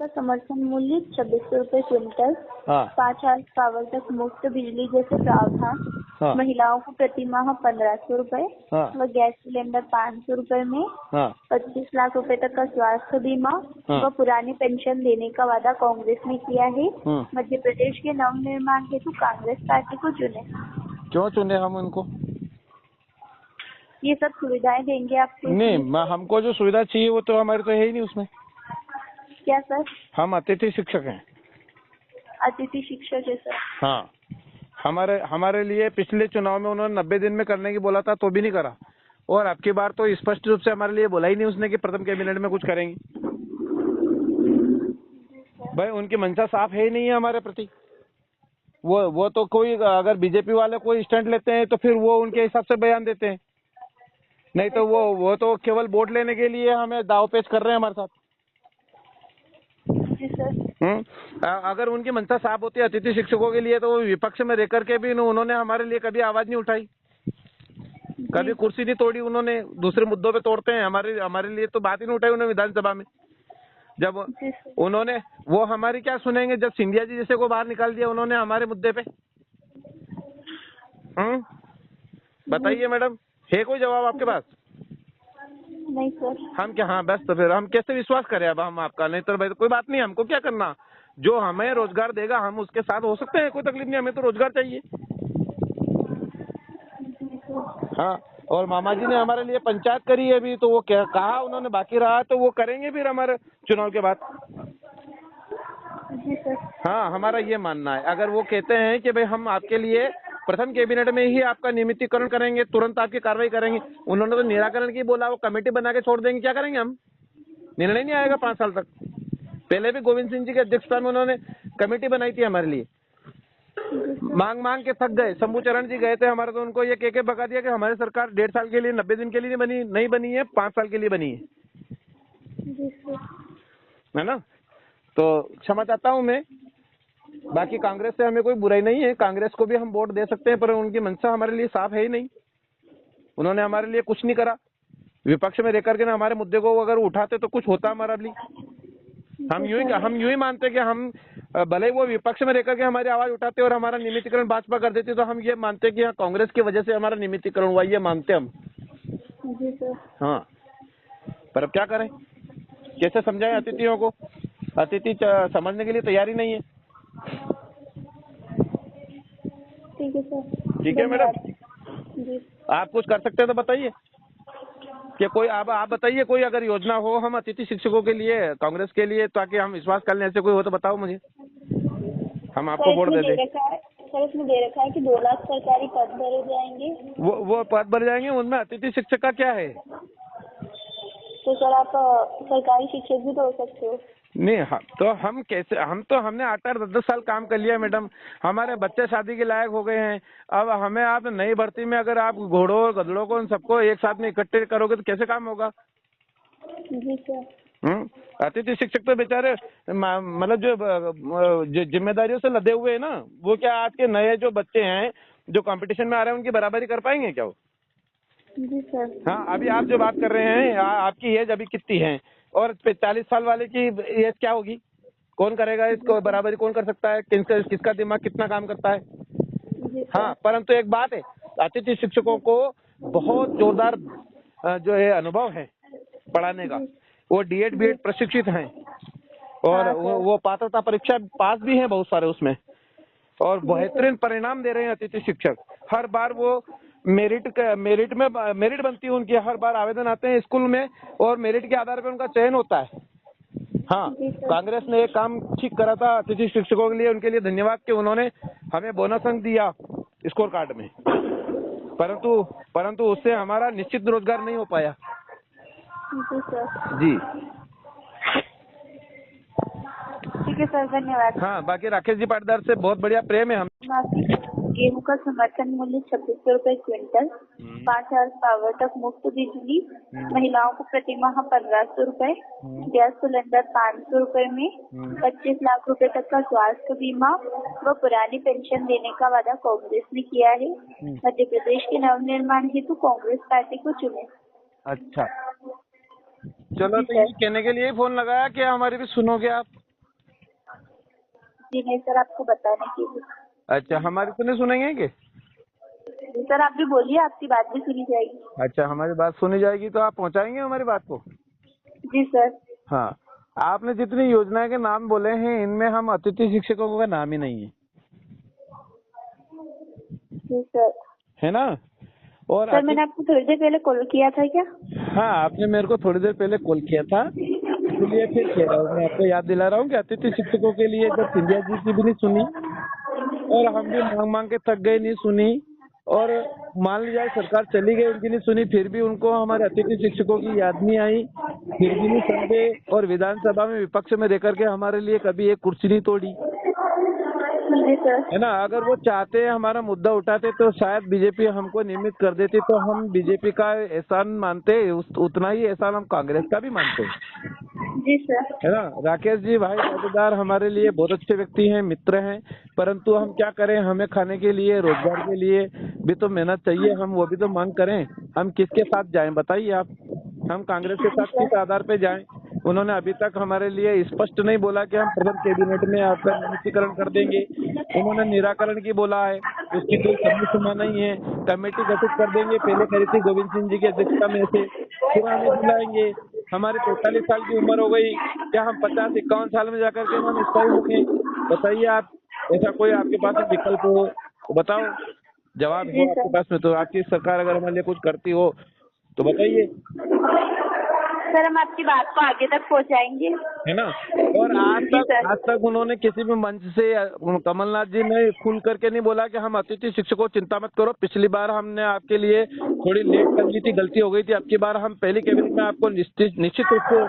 का समर्थन मूल्य 2600 रुपए क्विंटल, हाँ 5 हॉर्स पावर तक मुफ्त बिजली जैसे प्रावधान, हाँ महिलाओं को प्रति माह 1500 रुपए हाँ व गैस सिलेंडर 500 रुपए में, हाँ 25 लाख रुपए तक का स्वास्थ्य बीमा हाँ। व पुरानी पेंशन देने का वादा कांग्रेस ने किया है। हाँ। मध्य प्रदेश के नवनिर्माण हेतु कांग्रेस पार्टी को चुने। क्यों चुने हम उनको? ये सब सुविधाएं देंगे आपको। नहीं, हमको जो सुविधा चाहिए वो तो हमारे तो है ही नहीं उसमें। क्या सर? हम अतिथि शिक्षक हैं। अतिथि शिक्षक है सर। हाँ, हमारे लिए पिछले चुनाव में उन्होंने 90 दिन में करने की बोला था तो भी नहीं करा, और अब की बार तो स्पष्ट रूप से हमारे लिए बोला ही नहीं उसने कि प्रथम कैबिनेट में कुछ करेंगी। भाई उनकी मंशा साफ है ही नहीं है हमारे प्रति। वो तो कोई अगर बीजेपी वाले कोई स्टैंड लेते हैं तो फिर वो उनके हिसाब से बयान देते हैं, नहीं तो वो तो केवल वोट लेने के लिए हमें दावपेच कर रहे हैं हमारे साथ। जी सर। अगर उनकी मंशा साफ होती है अतिथि शिक्षकों के लिए तो वो विपक्ष में रह करके भी उन्होंने हमारे लिए कभी आवाज नहीं उठाई, कभी कुर्सी नहीं तोड़ी उन्होंने। दूसरे मुद्दों पे तोड़ते हैं, हमारे लिए तो बात ही नहीं उठाई उन्होंने विधानसभा में। जब उन्होंने वो हमारी क्या सुनेंगे, जब सिंधिया जी जैसे को बाहर निकाल दिया उन्होंने हमारे मुद्दे पे। बताइए मैडम, है कोई जवाब आपके पास? नहीं सर। हम क्या, हाँ बस, तो फिर हम कैसे विश्वास करें अब हम आपका? नहीं तो भाई कोई बात नहीं, हमको क्या करना, जो हमें रोजगार देगा हम उसके साथ हो सकते हैं, कोई तकलीफ नहीं, हमें तो रोजगार चाहिए। हाँ, और मामा जी ने हमारे लिए पंचायत करी है अभी, तो वो क्या कहा उन्होंने बाकी रहा तो वो करेंगे फिर हमारे चुनाव के बाद। जी सर। हाँ, हमारा ये मानना है, अगर वो कहते हैं कि भाई हम आपके लिए प्रथम कैबिनेट में ही आपका नियमितीकरण करेंगे, तुरंत आपकी कार्रवाई करेंगे, उन्होंने तो निराकरण की बोला, वो कमेटी बना के छोड़ देंगे, क्या करेंगे हम? निर्णय नहीं आएगा 5 साल तक। पहले भी गोविंद सिंह जी की अध्यक्षता में उन्होंने कमेटी बनाई थी हमारे लिए, मांग के थक गए। शंभू चरण जी गए थे हमारे, तो उनको ये कह के भगा दिया कि हमारी सरकार 1.5 साल के लिए, 90 दिन के लिए नहीं बनी है, 5 साल के लिए बनी है ना। तो क्षमा चाहता हूँ मैं, बाकी कांग्रेस से हमें कोई बुराई नहीं है, कांग्रेस को भी हम वोट दे सकते हैं, पर उनकी मंशा हमारे लिए साफ है ही नहीं। उन्होंने हमारे लिए कुछ नहीं करा, विपक्ष में रह करके ना हमारे मुद्दे को अगर उठाते तो कुछ होता हमारे लिए। हम यूं ही मानते कि हम भले ही वो विपक्ष में रहकर के हमारी आवाज उठाते और हमारा नियमितीकरण भाजपा कर देती, तो हम ये मानते कि कांग्रेस की वजह से हमारा नियमितीकरण हुआ, ये मानते हम। जी सर। हाँ, पर अब क्या करें, कैसे समझाएं अतिथियों को? अतिथि समझने के लिए तैयारी नहीं है। ठीक है सर। ठीक है मैडम, जी। आप कुछ कर सकते हैं तो बताइए कि कोई आप बताइए, कोई अगर योजना हो हम अतिथि शिक्षकों के लिए, कांग्रेस के लिए, ताकि हम विश्वास कर लें, ऐसे कोई हो तो बताओ मुझे, हम आपको वोट दे दें। सर इसमें दे रखा है कि 2 लाख सरकारी पद भरे जाएंगे। वो पद भर जाएंगे, उनमें अतिथि शिक्षक का क्या है? तो सर आप सरकारी शिक्षक भी तो हो सकते हो। नहीं, तो हम कैसे, हमने 8-10 साल काम कर लिया मैडम, हमारे बच्चे शादी के लायक हो गए हैं। अब हमें आप नई भर्ती में अगर आप घोड़ों और गधड़ों को उन सबको एक साथ में इकट्ठे करोगे तो कैसे काम होगा? जी सर। अतिथि शिक्षक तो बेचारे मतलब जो जिम्मेदारियों से लदे हुए हैं ना, वो क्या आज के नए जो बच्चे हैं जो कंपटीशन में आ रहे हैं उनकी बराबरी कर पाएंगे क्या वो? जी सर। हाँ, अभी आप जो बात कर रहे हैं, आपकी एज अभी कितनी है, और 40 साल वाले की एज क्या होगी? कौन करेगा इसको बराबरी? कौन कर सकता है? किसका दिमाग कितना काम करता है? हाँ, परंतु एक बात है, अतिथि शिक्षकों को बहुत जोरदार जो है अनुभव है पढ़ाने का, वो डीएड बीएड प्रशिक्षित हैं, और वो पात्रता परीक्षा पास भी हैं बहुत सारे उसमें, और बेहतरीन परिणाम दे रहे हैं अतिथि शिक्षक। हर बार वो मेरिट बनती है उनकी, हर बार आवेदन आते हैं स्कूल में और मेरिट के आधार पर उनका चयन होता है। हाँ, कांग्रेस ने एक काम ठीक करा था अतिथि शिक्षकों के लिए, उनके लिए धन्यवाद कि उन्होंने हमें बोनस अंक दिया स्कोर कार्ड में, परंतु उससे हमारा निश्चित रोजगार नहीं हो पाया। जी ठीक है सर, धन्यवाद। हाँ, बाकी राकेश जी पाटीदार से बहुत बढ़िया प्रेम है हम। गेहूं का समर्थन मूल्य 2600 रुपए क्विंटल, 5 हॉर्स पावर तक मुफ्त बिजली, महिलाओं को प्रति माह 1500 रुपए, गैस सिलेंडर 500 रुपए में, 25 लाख रुपए तक का स्वास्थ्य बीमा व पुरानी पेंशन देने का वादा कांग्रेस ने किया है। मध्य प्रदेश के नवनिर्माण हेतु कांग्रेस पार्टी को चुने। अच्छा, चलो, तो ये कहने के लिए फोन लगाया कि हमारी भी सुनोगे आप। जी नहीं सर, आपको बताने के लिए। अच्छा, हमारी तो नहीं सुनेंगे कि? जी सर, आप भी बोलिए, आपकी बात भी सुनी जाएगी। अच्छा, हमारी बात सुनी जाएगी तो आप पहुंचाएंगे हमारी बात को? जी सर। हाँ, आपने जितनी योजनाएं के नाम बोले हैं इनमें हम अतिथि शिक्षकों का नाम ही नहीं है, जी सर। है ना? और सर मैंने आपको थोड़ी देर पहले कॉल किया था क्या? हाँ, आपने मेरे को थोड़ी देर पहले कॉल किया था, इसलिए फिर कह रहा हूँ, मैं आपको याद दिला रहा हूँ कि अतिथि शिक्षकों के लिए जब सिंधिया जी की भी नहीं सुनी और हम भी मांग मांग के थक गए, नहीं सुनी, और मान लीजिए सरकार चली गई, उनकी नहीं सुनी, फिर भी उनको हमारे अतिथि शिक्षकों की याद नहीं आई, फिर भी नहीं समझे, और विधानसभा में विपक्ष में रह करके हमारे लिए कभी एक कुर्सी नहीं तोड़ी, जी सर। है ना? अगर वो चाहते हमारा मुद्दा उठाते तो शायद बीजेपी हमको नियमित कर देती, तो हम बीजेपी का एहसान मानते, उतना ही एहसान हम कांग्रेस का भी मानते हैं, जी सर। है ना? राकेश जी भाई साझेदार हमारे लिए बहुत अच्छे व्यक्ति हैं, मित्र हैं, परंतु हम क्या करें, हमें खाने के लिए, रोजगार के लिए भी तो मेहनत चाहिए, हम वो भी तो मांग करें। हम किसके साथ जाएं बताइए आप? हम कांग्रेस के साथ किस आधार पे जाएं? उन्होंने अभी तक हमारे लिए स्पष्ट नहीं बोला कि हम प्रथम कैबिनेट में आपका नियुक्तिकरण कर देंगे, उन्होंने निराकरण की बोला है, उसकी कोई समय सीमा नहीं है। कमेटी गठित कर देंगे, पहले करी थी गोविंद सिंह जी की अध्यक्षता में से, फिर हमें बुलाएंगे। हमारी 45 साल की उम्र हो गई, क्या हम 50-51 साल में जाकर के हम स्थायी होंगे? बताइए आप, ऐसा कोई आपके पास विकल्प हो तो बताओ, जवाब हो आपके पास में तो। आपकी सरकार अगर हमारे लिए कुछ करती हो तो बताइए। सर हम आपकी बात को आगे तक पहुंचाएंगे, है ना? और आज तक उन्होंने किसी भी मंच से, कमलनाथ जी ने खुल करके नहीं बोला कि हम अतिथि शिक्षकों चिंता मत करो, पिछली बार हमने आपके लिए थोड़ी लेट कर दी थी, गलती हो गई थी, अब की बार हम पहली कैबिनेट में आपको निश्चित रूप से